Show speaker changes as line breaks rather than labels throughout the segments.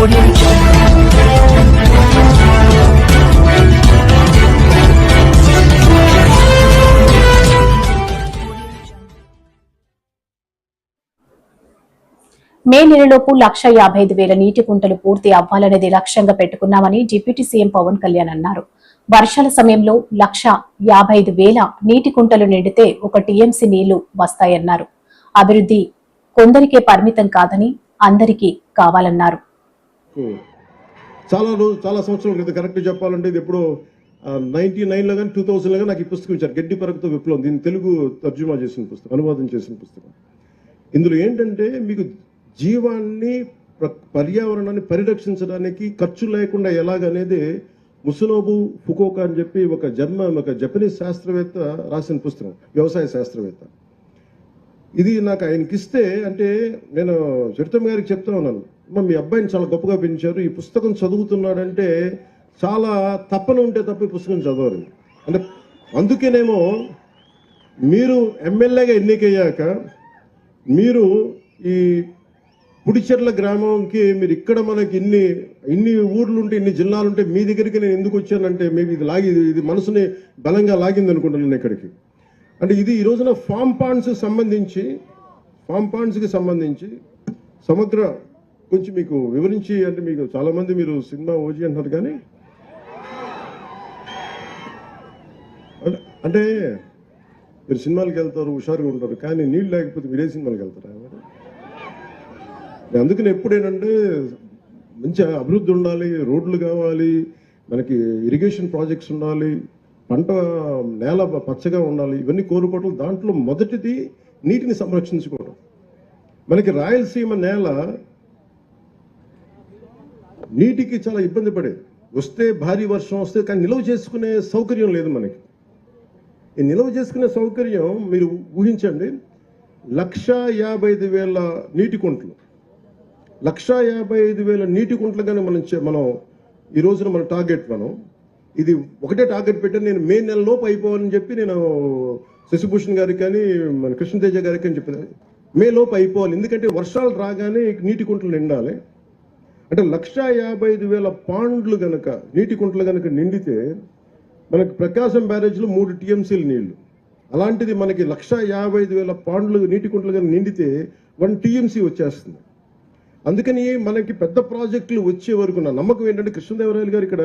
మే నెలలోపు 1,55,000 నీటి కుంటలు పూర్తి అవ్వాలనేది లక్ష్యంగా పెట్టుకున్నామని డిప్యూటీ సీఎం పవన్ కళ్యాణ్ అన్నారు. వర్షాల సమయంలో 1,55,000 నీటి కుంటలు నిండితే 1 టీఎంసీ నీళ్లు వస్తాయన్నారు. అభివృద్ధి కొందరికే పరిమితం కాదని అందరికీ కావాలన్నారు.
చాలా సంవత్సరాల క్రితం కరెక్ట్ చెప్పాలంటే ఇది ఎప్పుడో 99లో కానీ 2000లో కానీ నాకు ఈ పుస్తకం ఇచ్చారు. గడ్డి పరకతో విప్లవం. దీన్ని తెలుగు తర్జుమా చేసిన పుస్తకం, అనువాదం చేసిన పుస్తకం. ఇందులో ఏంటంటే మీకు జీవాన్ని పర్యావరణాన్ని పరిరక్షించడానికి ఖర్చు లేకుండా ఎలాగనేది ముసునోబు ఫుకోకా అని చెప్పి ఒక జపనీస్ శాస్త్రవేత్త రాసిన పుస్తకం, వ్యవసాయ శాస్త్రవేత్త. ఇది నాకు ఆయనకి ఇస్తే అంటే నేను చరితమ్మ గారికి చెప్తా ఉన్నాను, మీ అబ్బాయిని చాలా గొప్పగా పెంచారు, ఈ పుస్తకం చదువుతున్నాడంటే చాలా తప్పన ఉంటే తప్ప ఈ పుస్తకం చదవరు అంటే. అందుకేనేమో మీరు ఎమ్మెల్యేగా ఎన్నికయ్యాక మీరు ఈ పుడిచెర్ల గ్రామంకి మీరు ఇక్కడ మనకి ఇన్ని ఊర్లుంటే ఇన్ని జిల్లాలుంటే మీ దగ్గరికి నేను ఎందుకు వచ్చానంటే మేబీ ఇది మనసుని బలంగా లాగింది అనుకుంటున్నాను ఇక్కడికి. అంటే ఇది ఈ రోజున ఫామ్ పాండ్స్కి సంబంధించి సమగ్ర కొంచెం మీకు వివరించి, అంటే మీకు చాలా మంది మీరు సినిమా ఓజీ అంటున్నారు కానీ అంటే మీరు సినిమాలకు వెళ్తారు, హుషారుగా ఉంటారు, కానీ నీళ్ళు లేకపోతే మీరే సినిమాలకు వెళ్తారా? అందుకని ఎప్పుడేనంటే మంచి అభివృద్ధి ఉండాలి, రోడ్లు కావాలి, మనకి ఇరిగేషన్ ప్రాజెక్ట్స్ ఉండాలి, పంట నేల పచ్చగా ఉండాలి, ఇవన్నీ కోరుకోవడం. దాంట్లో మొదటిది నీటిని సంరక్షించుకోవడం. మనకి రాయలసీమ నేల నీటికి చాలా ఇబ్బంది పడేది. వస్తే భారీ వర్షం వస్తే, కానీ నిల్వ చేసుకునే సౌకర్యం లేదు మనకి. ఈ నిల్వ చేసుకునే సౌకర్యం మీరు ఊహించండి, 1,55,000 నీటి కుంటలు, 1,55,000 నీటి కుంటలు కానీ మనం ఈ రోజున మన టార్గెట్, ఇది ఒకటే టార్గెట్ పెట్టాను నేను, మే నెలలోపు అయిపోవాలని చెప్పి నేను శశిభూషణ్ గారికి కానీ మన కృష్ణతేజ గారికి అని చెప్పాను, మే లోపు అయిపోవాలి. ఎందుకంటే వర్షాలు రాగానే నీటి కుంటలు నిండాలి. అంటే 1,55,000 పాండ్లు గనక నీటి కుంటలు గనక నిండితే మనకి ప్రకాశం బ్యారేజ్లో 3 టీఎంసీలు నీళ్లు. అలాంటిది మనకి 1,55,000 పాండ్లు నీటి కుంటలు కనుక నిండితే 1 టీఎంసీ వచ్చేస్తుంది. అందుకని మనకి పెద్ద ప్రాజెక్టులు వచ్చే వరకు నా నమ్మకం ఏంటంటే కృష్ణదేవరాయలు గారు ఇక్కడ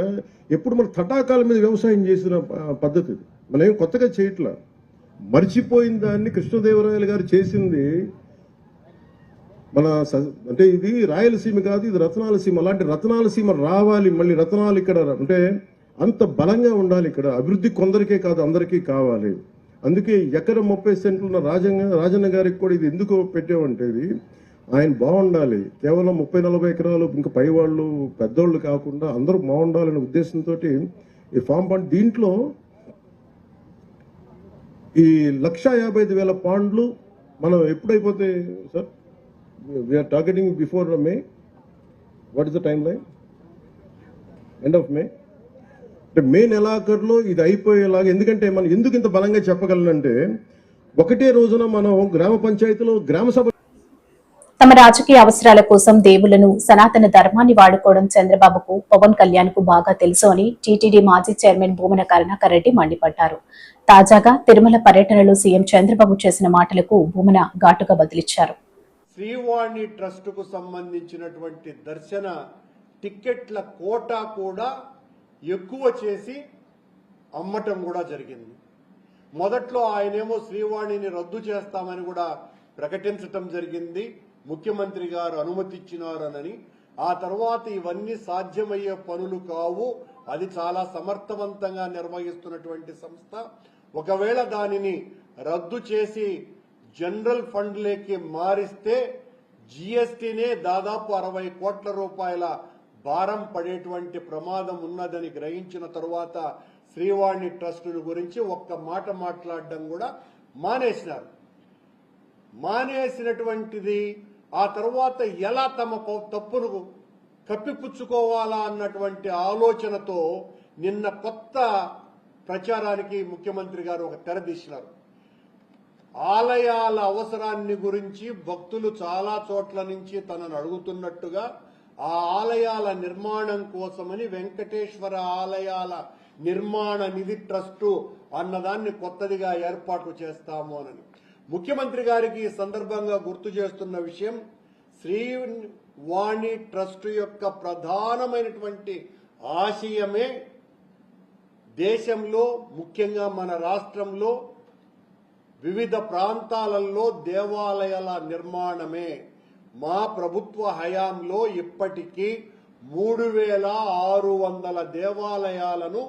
ఎప్పుడు మన తటాకాల మీద వ్యవసాయం చేసిన పద్ధతి, మనం ఏం కొత్తగా చేయట్లా. మర్చిపోయిన దాన్ని కృష్ణదేవరాయలు గారు చేసింది. అంటే ఇది రాయలసీమ కాదు, ఇది రత్నాలసీమ. అలాంటి రత్నాలసీమ రావాలి, మళ్ళీ రత్నాలు ఇక్కడ అంటే అంత బలంగా ఉండాలి. ఇక్కడ అభివృద్ధి కొందరికే కాదు అందరికీ కావాలి. అందుకే ఎకరం 30 సెంట్లు ఉన్న రాజన్న గారికి కూడా ఇది ఎందుకు పెట్టామంటే, ఇది ఆయన బాగుండాలి, కేవలం 30-40 ఎకరాలు ఇంకా పై వాళ్ళు పెద్దోళ్ళు కాకుండా అందరూ బాగుండాలనే ఉద్దేశంతో ఈ ఫామ్ పాండ్. దీంట్లో ఈ 1,55,000 పాండ్లు మనం ఎప్పుడైపోతాయి sir? We're targeting before May. What is the timeline? End of May. అంటే మే నెలాఖరులో ఇది అయిపోయేలాగా. ఎందుకంటే మనం ఎందుకు ఇంత బలంగా చెప్పగలనంటే, ఒకటే రోజున మనం గ్రామ పంచాయతీలో గ్రామ సభ
తమ రాజకీయ అవసరాల కోసం దేవులను, సనాతన ధర్మాన్ని వాడుకోవడం చంద్రబాబుకు, పవన్ కళ్యాణ్ కు బాగా తెలుసు అని టీటీడీ మాజీ చైర్మన్ భూమన కరుణాకర్ రెడ్డి మండిపడ్డారు. తాజాగా తిరుమల పర్యటనలో సీఎం చంద్రబాబు చేసిన మాటలకు భూమన ఘాటుగా బదిలిచ్చారు.
శ్రీవాణి ట్రస్ట్ కు సంబంధించినటువంటి దర్శన టిక్కెట్ల కోటా కూడా ఎక్కువ చేసి అమ్మటం కూడా జరిగింది. మొదట్లో ఆయనేమో శ్రీవాణిని రద్దు చేస్తామని కూడా ప్రకటించటం జరిగింది, ముఖ్యమంత్రి గారు అనుమతిచ్చినారనని. ఆ తర్వాత ఇవన్నీ సాధ్యమయ్యే పనులు కావు, అది చాలా సమర్థవంతంగా నిర్వహిస్తున్నటువంటి సంస్థ. ఒకవేళ దానిని రద్దు చేసి జనరల్ ఫండ్లోకి మారిస్తే జీఎస్టీనే దాదాపు 60 కోట్ల రూపాయల భారం పడేటువంటి ప్రమాదం ఉన్నదని గ్రహించిన తరువాత శ్రీవాణి ట్రస్టుల గురించి ఒక్క మాట మాట్లాడడం కూడా మానేసినారు. మానేసినటువంటిది ఆ తర్వాత ఎలా తమ తప్పును కప్పిపుచ్చుకోవాలా అన్నటువంటి ఆలోచనతో నిన్న కొత్త ప్రచారానికి ముఖ్యమంత్రి గారు ఒక తెరదీసినారు. ఆలయాల అవసరాన్ని గురించి భక్తులు చాలా చోట్ల నుంచి తనను అడుగుతున్నట్టుగా ఆ ఆలయాల నిర్మాణం కోసమని వెంకటేశ్వర ఆలయాల నిర్మాణ నిధి ట్రస్టు అన్నదాన్ని కొత్తదిగా ఏర్పాటు చేస్తాము అని ముఖ్యమంత్రి గారికి ఈ సందర్భంగా గుర్తు చేస్తున్న విషయం, శ్రీవాణి ట్రస్ట్ యొక్క ప్రధానమైనటువంటి ఆశయమే దేశంలో, ముఖ్యంగా మన రాష్ట్రంలో వివిధ ప్రాంతాలలో దేవాలయాల నిర్మాణమే. మా ప్రభుత్వ హయాంలో ఇప్పటికీ 3600 దేవాలయాలను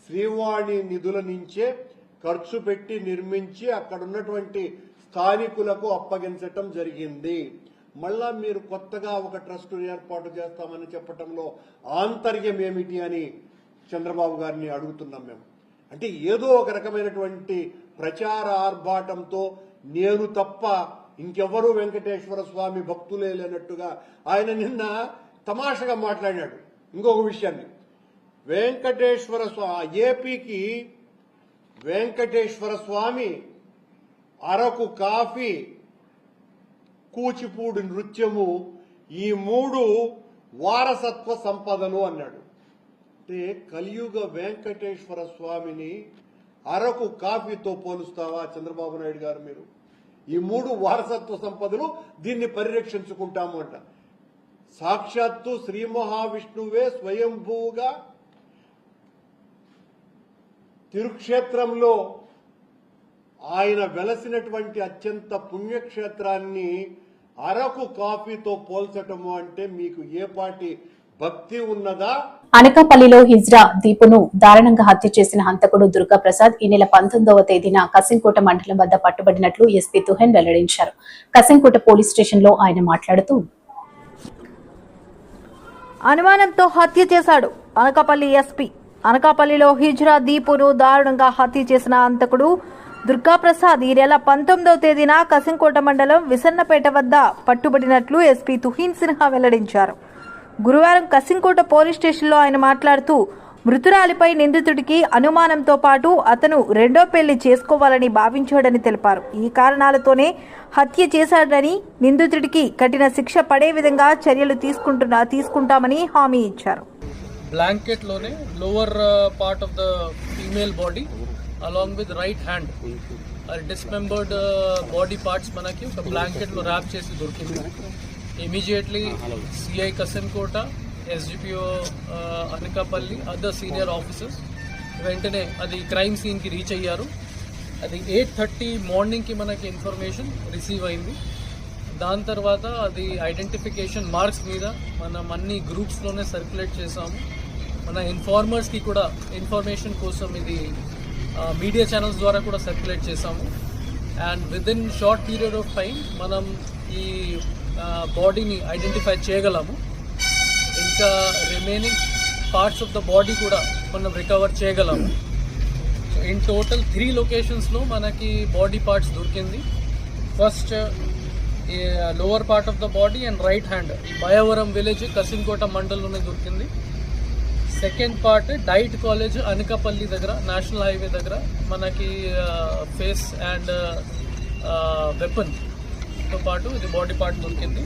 శ్రీవాణి నిధుల నుంచే ఖర్చు పెట్టి నిర్మించి అక్కడ ఉన్నటువంటి స్థానికులకు అప్పగించటం జరిగింది. మళ్ళా మీరు కొత్తగా ఒక ట్రస్ట్ ఏర్పాటు చేస్తామని చెప్పటంలో ఆంతర్యం ఏమిటి అని చంద్రబాబు గారిని అడుగుతున్నాం మేము. అంటే ఏదో ఒక రకమైనటువంటి ప్రచార ఆర్భాటంతో నేను తప్ప ఇంకెవరూ వెంకటేశ్వర స్వామి భక్తులే లేనట్టుగా ఆయన నిన్న తమాషగా మాట్లాడాడు. ఇంకొక విషయాన్ని, వెంకటేశ్వర స్వామి ఏపీకి వెంకటేశ్వర స్వామి, అరకు కాఫీ, కూచిపూడి నృత్యము, ఈ 3 వారసత్వ సంపదలు అన్నాడు. అంటే కలియుగ వెంకటేశ్వర స్వామిని అరకు కాఫీతో పోలుస్తావా చంద్రబాబు నాయుడు గారు? మీరు ఈ 3 వారసత్వ సంపదలు దీన్ని పరిరక్షించుకుంటాము అంట. సాక్షాత్తు శ్రీ మహావిష్ణువే స్వయంభూగా తిరుక్షేత్రంలో ఆయన వెలసినటువంటి అత్యంత పుణ్యక్షేత్రాన్ని అరకు కాఫీతో పోల్చటము అంటే మీకు ఏ పాటి భక్తి ఉన్నదా?
అనకాపల్లిలో హిజ్రా దీపును దారుణంగా హత్య చేసిన హంతకుడు దుర్గా ప్రసాద్ ఈ నెల 19వ తేదీన కసింకోట మండలం వద్ద పట్టుబడినట్లు ఎస్పీ తుహెన్ వెల్లడించారు. కసింకోట పోలీస్ స్టేషన్ లో ఆయన మాట్లాడుతూ,
అనుమానంతో హత్య చేశాడు అనకాపల్లి ఎస్పీ. అనకాపల్లిలో హిజ్రా దీపును దారుణంగా హత్య చేసిన హంతకుడు దుర్గాప్రసాద్ ఈ నెల 19వ తేదీన కసింకోట మండలం విసన్నపేట వద్ద పట్టుబడినట్లు ఎస్పీ తుహీన్ సిన్హా వెల్లడించారు. గురువారం కసింకోట పోలీస్ స్టేషన్లో ఆయన మాట్లాడుతూ, మృతురాలిపై నిందితుడికి అనుమానంతో పాటు అతను రెండో పెళ్లి చేసుకోవాలని భావించాడని తెలిపారు. ఈ కారణాలతోనే హత్య చేశాడని, నిందితుడికి కఠిన శిక్ష పడే విధంగా చర్యలు తీసుకుంటామని హామీ ఇచ్చారు.
బ్లాంకెట్ లోనే lower part of the female body along with right hand డిస్మెంబర్డ్ body parts మనకి ఒక బ్లాంకెట్ లో ర్యాప్ చేసి దొరికింది. Immediately CI Kasimkota, SDPO Anakapalli, other senior officers వెంటనే అది క్రైమ్ సీన్కి రీచ్ అయ్యారు. అది 8:30 మార్నింగ్కి మనకి ఇన్ఫర్మేషన్ రిసీవ్ అయింది. దాని తర్వాత అది ఐడెంటిఫికేషన్ మార్క్స్ మీద మనం అన్ని గ్రూప్స్లోనే సర్క్యులేట్ చేసాము. మన ఇన్ఫార్మర్స్కి కూడా ఇన్ఫర్మేషన్ కోసం ఇది మీడియా ఛానల్స్ ద్వారా కూడా సర్క్యులేట్ చేసాము. And within short period of time మనం ఈ బాడీని ఐడెంటిఫై చేయగలము. ఇంకా remaining parts of the body కూడా మనం రికవర్ చేయగలము. సో ఇన్ టోటల్ 3 లొకేషన్స్లో మనకి బాడీ పార్ట్స్ దొరికింది. First lower part of the body and right hand Bayavaram village Kasimkota మండలంలోనే దొరికింది. Second part DIET college Anakapalli దగ్గర నేషనల్ హైవే దగ్గర మనకి ఫేస్ అండ్ వెపన్తో పాటు ఇది బాడీ పార్ట్ దొరికింది.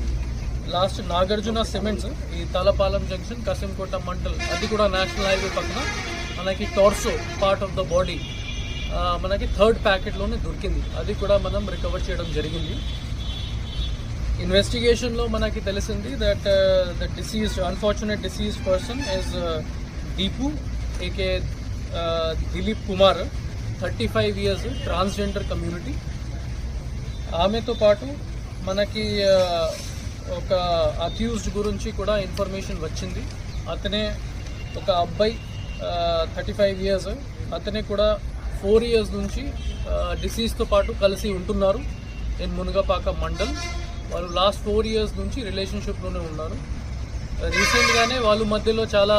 లాస్ట్ నాగార్జున సిమెంట్స్ ఈ తలపాలెం జంక్షన్ కసింకోట మండల్, అది కూడా నేషనల్ హైవే పక్కన మనకి torso part of the body మనకి థర్డ్ ప్యాకెట్లోనే దొరికింది. అది కూడా మనం రికవర్ చేయడం జరిగింది. ఇన్వెస్టిగేషన్లో మనకి తెలిసింది that the diseased unfortunate deceased person is Deepu AK Dilip Kumar, 35 years, transgender community. ఆమెతో పాటు మనకి ఒక అక్యూజ్డ్ గురించి కూడా ఇన్ఫర్మేషన్ వచ్చింది. అతనే ఒక అబ్బాయి 35 years, అతనే కూడా 4 years నుంచి డిసీజ్తో పాటు కలిసి ఉంటున్నారు ఇన్ మునగపాక మండల్. వాళ్ళు లాస్ట్ 4 years నుంచి రిలేషన్షిప్లోనే ఉన్నారు. రీసెంట్గానే వాళ్ళ మధ్యలో చాలా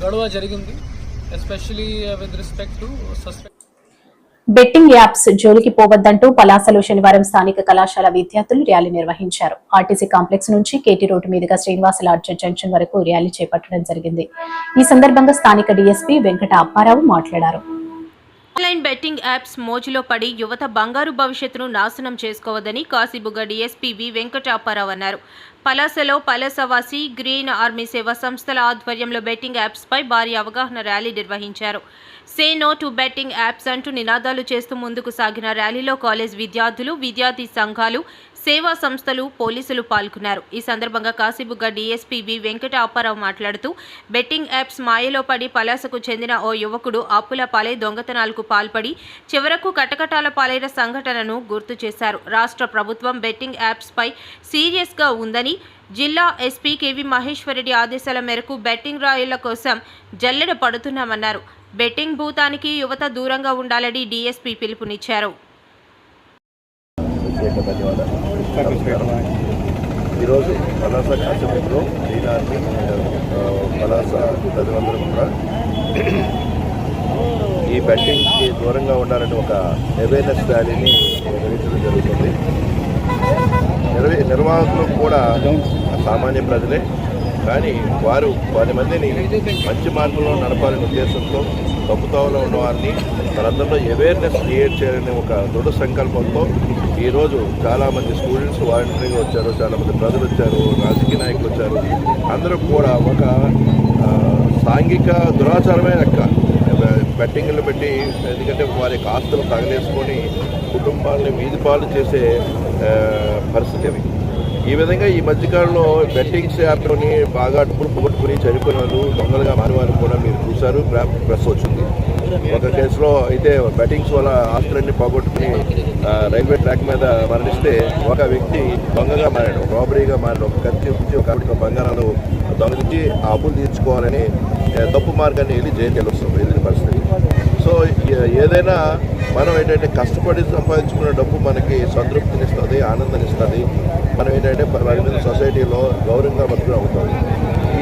గొడవ జరిగింది, especially with respect to suspect.
Betting apps జోలికి పోవద్దంటూ పలాసలో శనివారం స్థానిక కళాశాల విద్యార్థులు ర్యాలీ నిర్వహించారు. ఆర్టీసీ కాంప్లెక్స్ నుంచి కేటీ రోడ్డు మీదుగా శ్రీనివాస లాడ్జ్ జంక్షన్ వరకు ర్యాలీ చేపట్టడం జరిగింది. ఈ సందర్భంగా స్థానిక డీఎస్పీ వెంకట అప్పారావు మాట్లాడారు.
ఆన్లైన్ బెట్టింగ్ యాప్స్ మోజులో పడి యువత బంగారు భవిష్యత్తును నాశనం చేసుకోవద్దని కాశీబుగ్గ డీఎస్పీ వి వెంకటాపారావు అన్నారు. పలాసలో పలాసవాసి గ్రీన్ ఆర్మీ సేవా సంస్థల ఆధ్వర్యంలో బెట్టింగ్ యాప్స్పై భారీ అవగాహన ర్యాలీ నిర్వహించారు. Say no to betting apps అంటూ నినాదాలు చేస్తూ ముందుకు సాగిన ర్యాలీలో కాలేజ్ విద్యార్థులు, విద్యార్థి సంఘాలు, సేవా సంస్థలు, పోలీసులు పాల్గొన్నారు. ఈ సందర్భంగా కాశీబుగ్గ డీఎస్పీ వి వెంకటాపారావు మాట్లాడుతూ బెట్టింగ్ యాప్స్ మాయలో పడి పలాసకు చెందిన ఓ యువకుడు అప్పుల పాలై దొంగతనాలకు పాల్పడి చివరకు కటకటాల పాలైన సంఘటనను గుర్తు చేశారు. రాష్ట్ర ప్రభుత్వం బెట్టింగ్ యాప్స్పై సీరియస్గా ఉందని, జిల్లా ఎస్పీ కేవి మహేశ్వరరెడ్డి ఆదేశాల మేరకు బెట్టింగ్ రాయుళ్ల కోసం జల్లెడ పడుతున్నామన్నారు. బెట్టింగ్ భూతానికి యువత దూరంగా ఉండాలని డీఎస్పీ పిలుపునిచ్చారు.
ఈరోజు పలాస కాశీబుగ్గలో గ్రీన్ ఆర్మీ పలాస ప్రజలందరూ కూడా ఈ బెట్టింగ్కి దూరంగా ఉండాలని ఒక అవేర్నెస్ ర్యాలీని నిర్వహించడం జరుగుతుంది. నిర్వాహకులు కూడా సామాన్య ప్రజలే, కానీ వారు 10 మందిని మంచి మార్గంలో నడపాలనే ఉద్దేశంతో తప్పుతోవలో ఉన్న వారిని మనందరిలో అవేర్నెస్ క్రియేట్ చేయాలనే ఒక దృఢ సంకల్పంతో ఈరోజు చాలామంది స్టూడెంట్స్ వాలంటరీగా వచ్చారు, చాలామంది ప్రజలు వచ్చారు, రాజకీయ నాయకులు వచ్చారు. అందరూ కూడా ఒక సాంఘిక దురాచారమే లెక్క బెట్టింగ్లు పెట్టి, ఎందుకంటే వారి ఆస్తులు తగలేసుకొని కుటుంబాలని వీధిపాలు చేసే పరిస్థితి అవి. ఈ విధంగా ఈ మధ్యకాలంలో బెట్టింగ్స్ యాప్లోని బాగా డబ్బులు పోగొట్టుకుని చనిపోయిన వాళ్ళు, దొంగలుగా మారివారు కూడా మీరు చూశారు, ప్రెస్ వచ్చింది. ఒక కేసులో అయితే బెట్టింగ్స్ వల్ల ఆస్తులన్నీ పోగొట్టుకుని రైల్వే ట్రాక్ మీద మరణిస్తే ఒక వ్యక్తి దొంగగా మారాడు, రాబరీగా మారాడు. ఒక కత్తి ఒక బంగారాలు దొంగలించి ఆ అప్పులు తీర్చుకోవాలని తప్పు మార్గాన్ని వెళ్ళి జైలుకి వస్తుంది ఇది పరిస్థితి. సో ఏదైనా మనం ఏంటంటే కష్టపడి సంపాదించుకున్న డబ్బు మనకి సంతృప్తినిస్తుంది, ఆనందాన్నిస్తుంది. మనం ఏంటంటే సొసైటీలో గౌరవంగా బతుకులు అవుతుంది.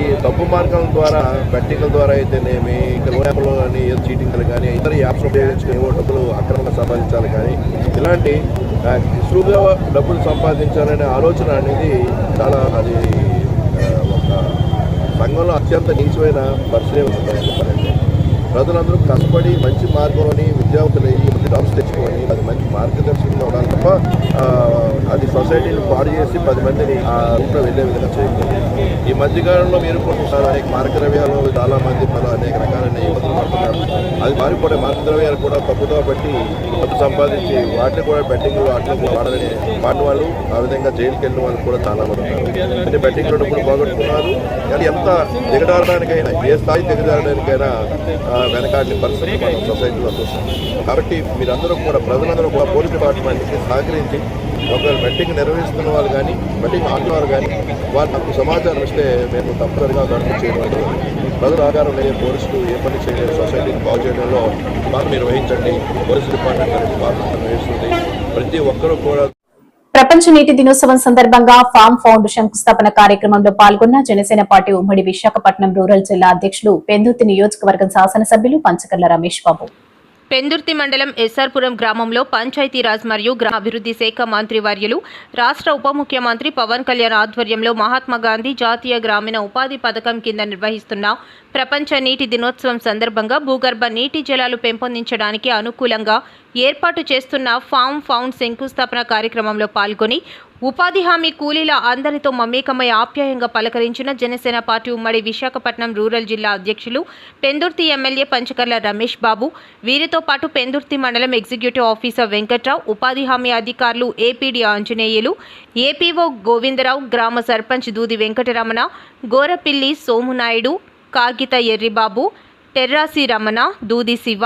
ఈ తప్పు మార్గాల ద్వారా, బెట్టింగ్ల ద్వారా అయితేనేమి, ఇంకా లోన్ యాప్లో కానీ ఏదో చీటింగ్లు కానీ ఇతర యాప్స్ ఉపయోగించుకుని ఏవో డబ్బులు అక్రమంగా సంపాదించాలి. కానీ ఇలాంటి సులువుగా డబ్బులు సంపాదించాలనే ఆలోచన అనేది చాలా అది ఒక సంఘంలో అత్యంత నీచమైన పరిస్థితి ఉంటుందని చెప్పాలంటే ప్రజలందరూ కష్టపడి మంచి మార్గంలోని విద్యావంతులు అయ్యి మంచి జాబ్స్ తెచ్చుకొని అది మంచి మార్గదర్శకంగా ఉండాలి తప్ప అది సొసైటీని పాడు చేసి 10 మందిని ఆ రూట్లో వెళ్ళే విధంగా చేయకూడదు. ఈ మధ్యకాలంలో మీరు కూడా అనేక మార్గద్రవ్యాలు చాలామంది అనేక రకాలైన ఇబ్బందులు పడుతున్నారు. అది మారిపోయే మార్గద్రవ్యాలు కూడా తప్పుదో బట్టి డబ్బు సంపాదించి వాటిని కూడా బెట్టింగ్ వాటిలో వాడాలని వాడిన వాళ్ళు ఆ విధంగా జైలుకి వెళ్ళిన వాళ్ళు కూడా చాలా మంది ఉన్నారు. అంటే బెట్టింగ్లో డబ్బులు పోగొట్టుకున్నారు. కానీ ఎంత దిగజారడానికైనా, ఏ స్థాయి దిగజారడానికైనా వెనకాడిన పరిస్థితి మనం సొసైటీలో చూస్తాం. కాబట్టి మీరందరూ కూడా ప్రజలందరూ కూడా పోలీస్ డిపార్ట్మెంట్కి సహకరించి ఒకవేళ బెట్టింగ్ నిర్వహిస్తున్న వాళ్ళు కానీ బెట్టింగ్ ఆడిన వాళ్ళు కానీ వాళ్ళు నాకు సమాచారం ఇస్తే మేము తప్పనిసరిగా గవర్నమెంట్ చేయడం ప్రజల ఆధారం లేని పోలీసులు ఏ పని చేయలేదు. సొసైటీని బాగు చేయడంలో బాగా నిర్వహించండి. పోలీస్ డిపార్ట్మెంట్ అనేది బాగా నిర్వహిస్తుంది. ప్రతి ఒక్కరూ కూడా
ప్రపంచ నీటి దినోత్సవం సందర్భంగా ఫామ్ ఫౌండ్ శంకుస్థాపన కార్యక్రమంలో పాల్గొన్న జనసేన పార్టీ ఉమ్మడి విశాఖపట్నం రూరల్ జిల్లా అధ్యక్షులు పెందుర్తి నియోజకవర్గం శాసనసభ్యులు పంచకర్ల రమేష్ బాబు.
పెందుర్తి మండలం ఎస్ఆర్పురం గ్రామంలో పంచాయతీరాజ్ మరియు గ్రామాభివృద్ధి శాఖ మంత్రి వర్యులు, రాష్ట్ర ఉప ముఖ్యమంత్రి పవన్ కళ్యాణ్ ఆధ్వర్యంలో మహాత్మాగాంధీ జాతీయ గ్రామీణ ఉపాధి పథకం కింద నిర్వహిస్తున్న ప్రపంచ నీటి దినోత్సవం సందర్భంగా భూగర్భ నీటి జలాలు పెంపొందించడానికి అనుకూలంగా ఏర్పాటు చేస్తున్న ఫామ్ ఫౌండ్ శంకుస్థాపన కార్యక్రమంలో పాల్గొని ఉపాధి హామీ కూలీల అందరితో మమేకమై ఆప్యాయంగా పలకరించిన జనసేన పార్టీ ఉమ్మడి విశాఖపట్నం రూరల్ జిల్లా అధ్యక్షులు పెందుర్తి ఎమ్మెల్యే పంచకర్ల రమేష్ బాబు, వీరితో పాటు పెందుర్తి మండలం ఎగ్జిక్యూటివ్ ఆఫీసర్ వెంకట్రావు, ఉపాధి హామీ అధికారులు ఏపీడీ ఆంజనేయులు, ఏపీఓ గోవిందరావు, గ్రామ సర్పంచ్ దూది వెంకటరమణ, గోరపిల్లి సోమునాయుడు, కాగిత ఎర్రిబాబు, టెర్రాసి రమణ, దూది శివ,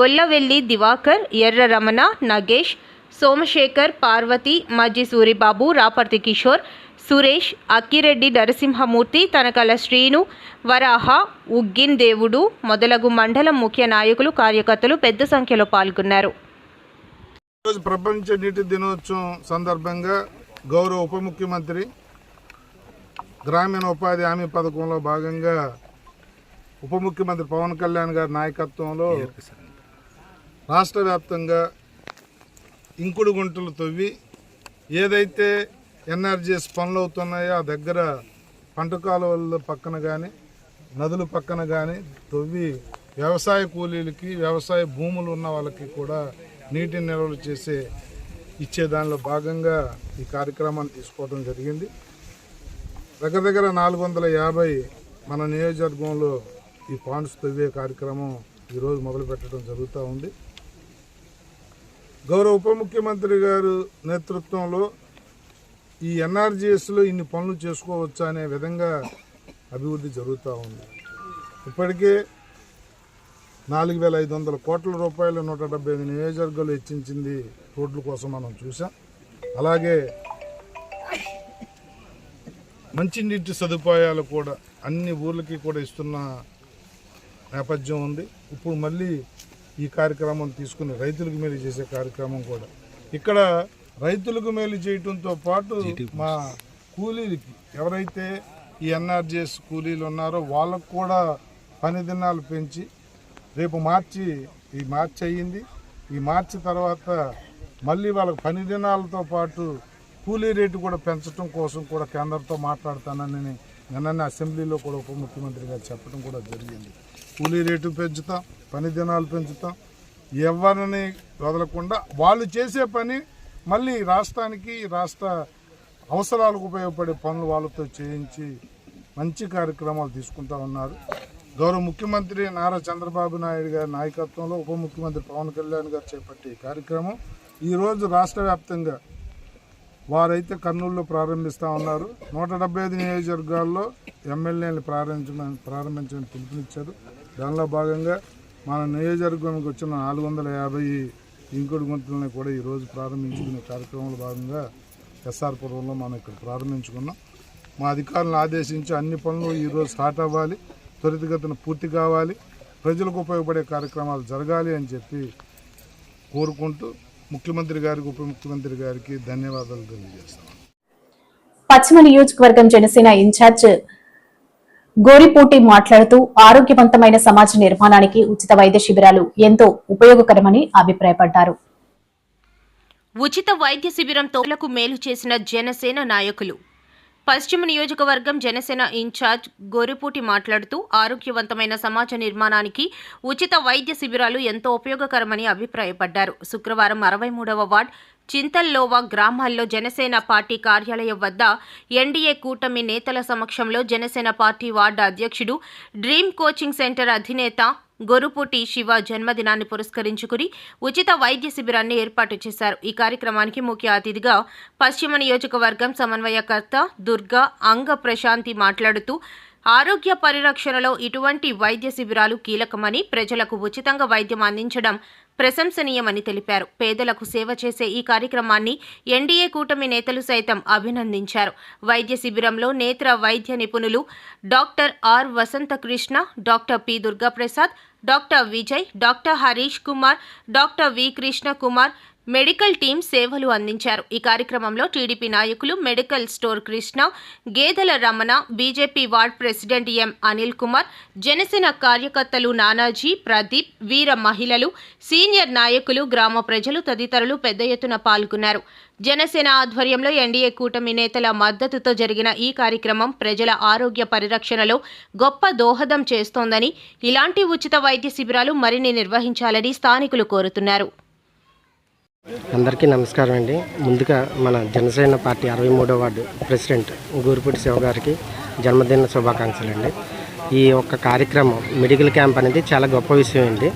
గొల్లవెల్లి దివాకర్, ఎర్ర రమణ, నగేష్, సోమశేఖర్, పార్వతి, మజ్జి సూరిబాబు, రాపర్తి కిషోర్, సురేష్, అక్కిరెడ్డి నరసింహమూర్తి, తనకల శ్రీను, వరాహ, ఉగ్గిన్ దేవుడు మొదలగు మండలం ముఖ్య నాయకులు, కార్యకర్తలు పెద్ద సంఖ్యలో పాల్గొన్నారు.
ఈరోజు ప్రపంచ నీటి దినోత్సవం సందర్భంగా గౌరవ ఉప ముఖ్యమంత్రి గ్రామీణ ఉపాధి హామీ పథకంలో భాగంగా ఉప ముఖ్యమంత్రి పవన్ కళ్యాణ్ గారి నాయకత్వంలో రాష్ట్ర వ్యాప్తంగా ఇంకుడు గుంటలు తవ్వి ఏదైతే ఎన్ఆర్జీఎస్ పనులు అవుతున్నాయో ఆ దగ్గర పంట కాలువల పక్కన కానీ నదుల పక్కన కానీ తవ్వి వ్యవసాయ కూలీలకి, వ్యవసాయ భూములు ఉన్న వాళ్ళకి కూడా నీటి నిల్వలు ఇచ్చే దానిలో భాగంగా ఈ కార్యక్రమాన్ని తీసుకోవడం జరిగింది. దగ్గర 450 మన నియోజకవర్గంలో ఈ పాండ్స్ తవ్వే కార్యక్రమం ఈరోజు మొదలు పెట్టడం జరుగుతూ ఉంది. గౌరవ ఉప ముఖ్యమంత్రి గారు నేతృత్వంలో ఈ ఎన్ఆర్జీఎస్లో ఇన్ని పనులు చేసుకోవచ్చా అనే విధంగా అభివృద్ధి జరుగుతూ ఉంది. ఇప్పటికే 4,500 కోట్ల రూపాయలు 175 నియోజకవర్గాలు హెచ్చించింది రోడ్ల కోసం మనం చూసాం. అలాగే మంచినీటి సదుపాయాలు కూడా అన్ని ఊర్లకి కూడా ఇస్తున్న నేపథ్యం ఉంది. ఇప్పుడు మళ్ళీ ఈ కార్యక్రమం తీసుకుని రైతులకు మేలు చేసే కార్యక్రమం కూడా ఇక్కడ రైతులకు మేలు చేయడంతో పాటు మా కూలీలకి ఎవరైతే ఈ ఎన్ఆర్జీఎస్ కూలీలు ఉన్నారో వాళ్ళకు కూడా పని దినాలు పెంచి రేపు మార్చి అయ్యింది. ఈ మార్చి తర్వాత మళ్ళీ వాళ్ళకి పని దినాలతో పాటు కూలీ రేటు కూడా పెంచడం కోసం కూడా కేంద్రంతో మాట్లాడతానని నిన్న అసెంబ్లీలో కూడా ఉప ముఖ్యమంత్రి గారు చెప్పడం కూడా జరిగింది. కూలీ రేటు పెంచుతాం, పని దినాలు పెంచుతాం, ఎవరిని వదలకుండా వాళ్ళు చేసే పని మళ్ళీ రాష్ట్రానికి, రాష్ట్ర అవసరాలకు ఉపయోగపడే పనులు వాళ్ళతో చేయించి మంచి కార్యక్రమాలు తీసుకుంటా ఉన్నారు. గౌరవ ముఖ్యమంత్రి నారా చంద్రబాబు నాయుడు గారి నాయకత్వంలో ఉప ముఖ్యమంత్రి పవన్ కళ్యాణ్ గారు చేపట్టే ఈ కార్యక్రమం ఈరోజు రాష్ట్ర వ్యాప్తంగా వారైతే కర్నూలులో ప్రారంభిస్తూ ఉన్నారు. 175 నియోజకవర్గాల్లో ఎమ్మెల్యేలు ప్రారంభించమని పిలుపునిచ్చారు. దానిలో భాగంగా మన నియోజకవర్గానికి వచ్చిన 450 ఇంకుడు గుంతలను కూడా ఈరోజు ప్రారంభించుకునే కార్యక్రమంలో భాగంగా ఎస్ఆర్ పురంలో మనం ఇక్కడ ప్రారంభించుకున్నాం. మా అధికారులను ఆదేశించి అన్ని పనులు ఈరోజు స్టార్ట్ అవ్వాలి, త్వరితగతిన పూర్తి కావాలి, ప్రజలకు ఉపయోగపడే కార్యక్రమాలు జరగాలి అని చెప్పి కోరుకుంటూ ముఖ్యమంత్రి గారికి, ఉప ముఖ్యమంత్రి గారికి ధన్యవాదాలు తెలియజేస్తాం.
పశ్చిమ నియోజకవర్గం జనసేన ఇన్ఛార్జ్ గోరిపోటి మాట్లాడుతూ ఆరోగ్యవంతమైన సమాజ నిర్మాణానికి ఉచిత వైద్య శిబిరాలు ఎంతో ఉపయోగకరమని అభిప్రాయపడ్డారు.
ఉచిత వైద్య శిబిరంతో మేలు చేసిన జనసేన నాయకులు. పశ్చిమ నియోజకవర్గం జనసేన ఇన్ఛార్జ్ గోరిపూటి మాట్లాడుతూ ఆరోగ్యవంతమైన సమాజ నిర్మాణానికి ఉచిత వైద్య శిబిరాలు ఎంతో ఉపయోగకరమని అభిప్రాయపడ్డారు. శుక్రవారం 63వ వార్డ్ చింతల్లోవా గ్రామాల్లో జనసేన పార్టీ కార్యాలయం వద్ద ఎన్డీఏ కూటమి నేతల సమక్షంలో జనసేన పార్టీ వార్డు అధ్యక్షుడు డ్రీమ్ కోచింగ్ సెంటర్ అధినేత గొరుపూటి శివ జన్మదినాన్ని పురస్కరించుకుని ఉచిత వైద్య శిబిరాన్ని ఏర్పాటు చేశారు. ఈ కార్యక్రమానికి ముఖ్య అతిథిగా పశ్చిమ నియోజకవర్గం సమన్వయకర్త దుర్గా అంగ ప్రశాంతి మాట్లాడుతూ ఆరోగ్య పరిరక్షణలో ఇటువంటి వైద్య శిబిరాలు కీలకమని, ప్రజలకు ఉచితంగా వైద్యం అందించడం ప్రశంసనీయమని తెలిపారు. పేదలకు సేవ చేసే ఈ కార్యక్రమాన్ని ఎన్డీఏ కూటమి నేతలు సైతం అభినందించారు. వైద్య శిబిరంలో నేత్ర వైద్య నిపుణులు doctor R Vasanthakrishna, doctor P Durgaprasad, doctor Vijay, doctor Harish Kumar, doctor V Krishna Kumar medical team సేవలు అందించారు. ఈ కార్యక్రమంలో టీడీపీ నాయకులు మెడికల్ స్టోర్ కృష్ణ, గేదెల Ramana, BJP ward president M Anil Kumar, Janasena కార్యకర్తలు నానాజీ, ప్రదీప్, వీర మహిళలు, సీనియర్ నాయకులు, గ్రామ ప్రజలు తదితరులు పెద్ద ఎత్తున పాల్గొన్నారు. జనసేన ఆధ్వర్యంలో ఎన్డీఏ కూటమి నేతల మద్దతుతో జరిగిన ఈ కార్యక్రమం ప్రజల ఆరోగ్య పరిరక్షణలో గొప్ప దోహదం చేస్తోందని, ఇలాంటి ఉచిత వైద్య శిబిరాలు మరిన్ని నిర్వహించాలని స్థానికులు కోరుతున్నారు.
అందరికీ నమస్కారం అండి. ముందుగా మన జనసేన పార్టీ 63వ వార్డు ప్రెసిడెంట్ గోరిపూటి శివ గారికి జన్మదిన శుభాకాంక్షలు అండి. ఈ ఒక్క కార్యక్రమం మెడికల్ క్యాంప్ అనేది చాలా గొప్ప విషయం అండి.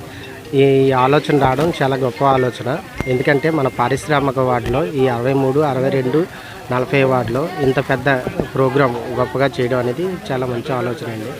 ఈ ఆలోచన రావడం చాలా గొప్ప ఆలోచన. ఎందుకంటే మన పారిశ్రామిక వార్డులో ఈ 63, 62, 40 వార్డులో ఇంత పెద్ద ప్రోగ్రాం గొప్పగా చేయడం అనేది చాలా మంచి ఆలోచన అండి.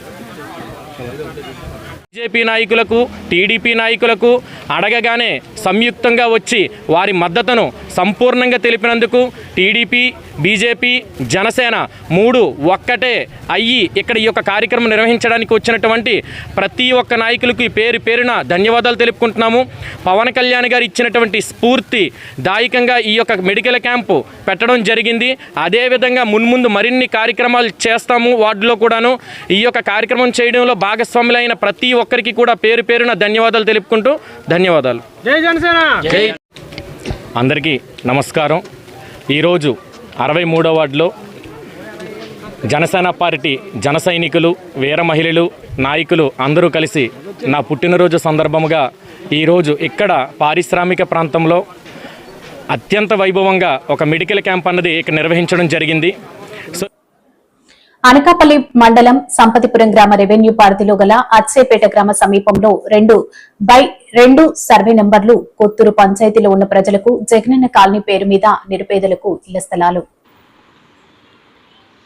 బీజేపీ నాయకులకు, టీడీపీ నాయకులకు అడగగానే సంయుక్తంగా వచ్చి వారి మద్దతును సంపూర్ణంగా తెలిపినందుకు టీడీపీ, బీజేపీ, జనసేన 3 ఒక్కటే అయ్యి ఇక్కడ ఈ యొక్క కార్యక్రమం నిర్వహించడానికి వచ్చినటువంటి ప్రతి ఒక్క నాయకులకి పేరు పేరున ధన్యవాదాలు తెలుపుకుంటున్నాము. పవన్ కళ్యాణ్ గారు ఇచ్చినటువంటి స్ఫూర్తి దాయకంగా ఈ యొక్క మెడికల్ క్యాంపు పెట్టడం జరిగింది. అదేవిధంగా మున్ముందు మరిన్ని కార్యక్రమాలు చేస్తాము. వార్డులో కూడాను ఈ యొక్క కార్యక్రమం చేయడంలో భాగస్వాములైన ప్రతి ఒక్కరికి కూడా పేరు పేరున ధన్యవాదాలు తెలుపుకుంటూ ధన్యవాదాలు.
జై జనసేన.
జై. అందరికీ నమస్కారం. ఈరోజు 63వ వార్డులో జనసేన పార్టీ జన సైనికులు, వీర మహిళలు, నాయకులు అందరూ కలిసి నా పుట్టినరోజు సందర్భముగా ఈరోజు ఇక్కడ పారిశ్రామిక ప్రాంతంలో అత్యంత వైభవంగా ఒక మెడికల్ క్యాంప్ అన్నది ఇక్కడ నిర్వహించడం జరిగింది.
అనకాపల్లి మండలం సంపతిపురం గ్రామ రెవెన్యూ పరిధిలో గల అచ్చేపేట గ్రామ సమీపంలో 2/2 సర్వే నెంబర్లు కొత్తూరు పంచాయతీలో ఉన్న ప్రజలకు జగనన్న కాలనీ పేరు మీద నిరుపేదలకు ఇళ్ల స్థలాలు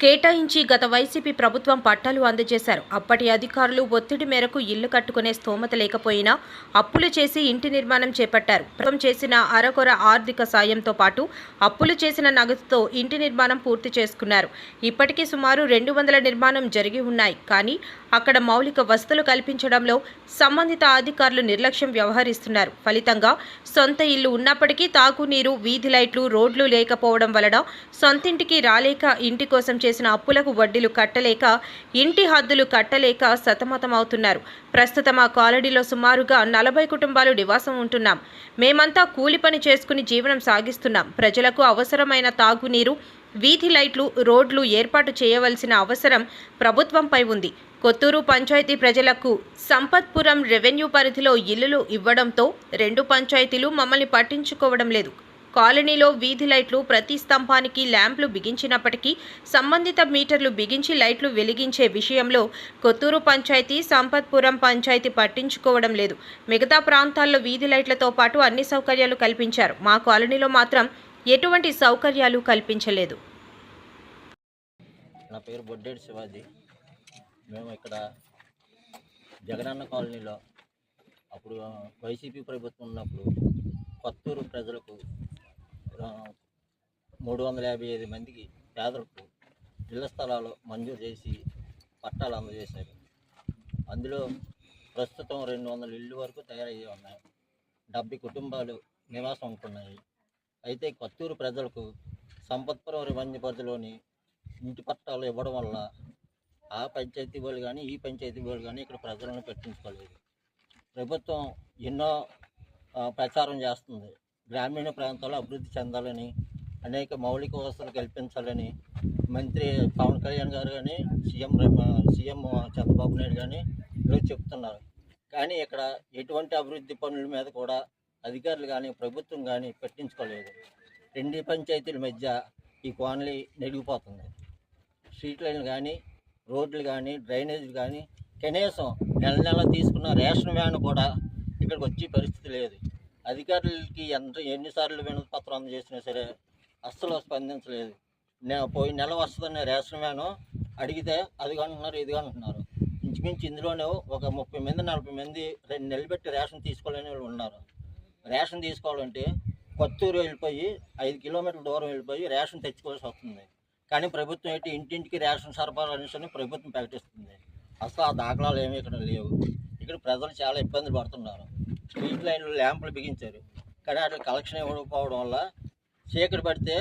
కేటాయించి గత వైసీపీ ప్రభుత్వం పట్టాలు అందజేశారు. అప్పటి అధికారులు ఒత్తిడి మేరకు ఇల్లు కట్టుకునే స్తోమత లేకపోయినా అప్పులు చేసి ఇంటి నిర్మాణం చేపట్టారు. ప్రభుత్వం చేసిన అరకొర ఆర్థిక సాయంతో పాటు అప్పులు చేసిన నగదుతో ఇంటి నిర్మాణం పూర్తి చేసుకున్నారు. ఇప్పటికీ సుమారు 200 నిర్మాణం జరిగి ఉన్నాయి. కానీ అక్కడ మౌలిక వసతులు కల్పించడంలో సంబంధిత అధికారులు నిర్లక్ష్యం వ్యవహరిస్తున్నారు. ఫలితంగా సొంత ఇల్లు ఉన్నప్పటికీ తాగునీరు, వీధి లైట్లు, రోడ్లు లేకపోవడం వలన సొంతింటికి రాలేక ఇంటి కోసం చేసిన అప్పులకు వడ్డీలు కట్టలేక ఇంటి హద్దులు కట్టలేక సతమతమవుతున్నారు. ప్రస్తుతం ఆ కాలనీలో సుమారుగా 40 కుటుంబాలు నివాసం ఉంటున్నాం. మేమంతా కూలి పని చేసుకుని జీవనం సాగిస్తున్నాం. ప్రజలకు అవసరమైన తాగునీరు, వీధి లైట్లు, రోడ్లు ఏర్పాటు చేయవలసిన అవసరం ప్రభుత్వంపై ఉంది. కొత్తూరు పంచాయతీ ప్రజలకు సంపత్పురం రెవెన్యూ పరిధిలో ఇళ్లు ఇవ్వడంతో 2 పంచాయతీలు మమ్మల్ని పట్టించుకోవడం లేదు. కాలనీలో వీధి లైట్లు ప్రతి స్తంభానికి ల్యాంప్లు బిగించినప్పటికీ సంబంధిత మీటర్లు బిగించి లైట్లు వెలిగించే విషయంలో కొత్తూరు పంచాయతీ, సంపత్పురం పంచాయతీ పట్టించుకోవడం లేదు. మిగతా ప్రాంతాల్లో వీధి లైట్లతో పాటు అన్ని సౌకర్యాలు కల్పించారు. మా కాలనీలో మాత్రం ఎటువంటి సౌకర్యాలు కల్పించలేదు.
నా పేరు బొడ్డేటి శివాజీ. మేము ఇక్కడ జగనన్న కాలనీలో అప్పుడు వైసీపీ ప్రభుత్వం ఉన్నప్పుడు కొత్తూరు ప్రజలకు 355 మందికి పేదలకు ఇళ్ల స్థలాలు మంజూరు చేసి పట్టాలు అందజేశారు. అందులో ప్రస్తుతం 200 ఇళ్ళు వరకు తయారయ్యి ఉన్నాయి. 70 కుటుంబాలు నివాసం ఉంటున్నాయి. అయితే కొత్తూరు ప్రజలకు సంపత్పురం రెవెన్యూ పరిధిలోని ఇంటి పట్టాలు ఇవ్వడం వల్ల ఆ పంచాయతీ వాళ్ళు కానీ ఈ పంచాయతీ వాళ్ళు కానీ ఇక్కడ ప్రజలను పట్టించుకోలేదు. ప్రభుత్వం ఎన్నో ప్రచారం చేస్తుంది. గ్రామీణ ప్రాంతాల్లో అభివృద్ధి చెందాలని, అనేక మౌలిక వసతులు కల్పించాలని మంత్రి పవన్ కళ్యాణ్ గారు కానీ సీఎం చంద్రబాబు నాయుడు కానీ ఈరోజు చెప్తున్నారు. కానీ ఇక్కడ ఎటువంటి అభివృద్ధి పనుల మీద కూడా అధికారులు కానీ ప్రభుత్వం కానీ పట్టించుకోలేదు. 2 పంచాయతీల మధ్య ఈ కాలనీ నెడిగిపోతుంది. స్ట్రీట్ లైన్లు కానీ, రోడ్లు కానీ, డ్రైనేజీలు కానీ, కనీసం నెల తీసుకున్న రేషన్ వ్యాన్ కూడా ఇక్కడికి వచ్చే పరిస్థితి లేదు. అధికారులకి ఎన్నిసార్లు వినతి పత్రం అందజేసినా సరే అస్సలు స్పందించలేదు. పోయిన నెల వస్తుందన్న రేషన్ వ్యాను అడిగితే అది అంటున్నారు, ఇది అంటున్నారు. ఇంచుమించు ఇందులోనే ఒక 30 మంది 40 మంది 2 నెలలు పెట్టి రేషన్ తీసుకోలేని వాళ్ళు ఉన్నారు. రేషన్ తీసుకోవాలంటే కొత్తూరు వెళ్ళిపోయి 5 కిలోమీటర్ల దూరం వెళ్ళిపోయి రేషన్ తెచ్చుకోవాల్సి వస్తుంది. కానీ ప్రభుత్వం ఏంటి ఇంటింటికి రేషన్ సరఫరా అనేసి ప్రభుత్వం ప్రకటిస్తుంది. అసలు ఆ దాఖలాలు ఏమీ ఇక్కడ లేవు. ఇక్కడ ప్రజలు చాలా ఇబ్బందులు పడుతున్నారు. స్ట్రీట్ లైన్లు ల్యాంపులు బిగించారు, కానీ అట్లా కలెక్షన్ ఇవ్వకపోవడం వల్ల చీకటి పడితే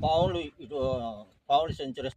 పావులు సంచరిస్తారు.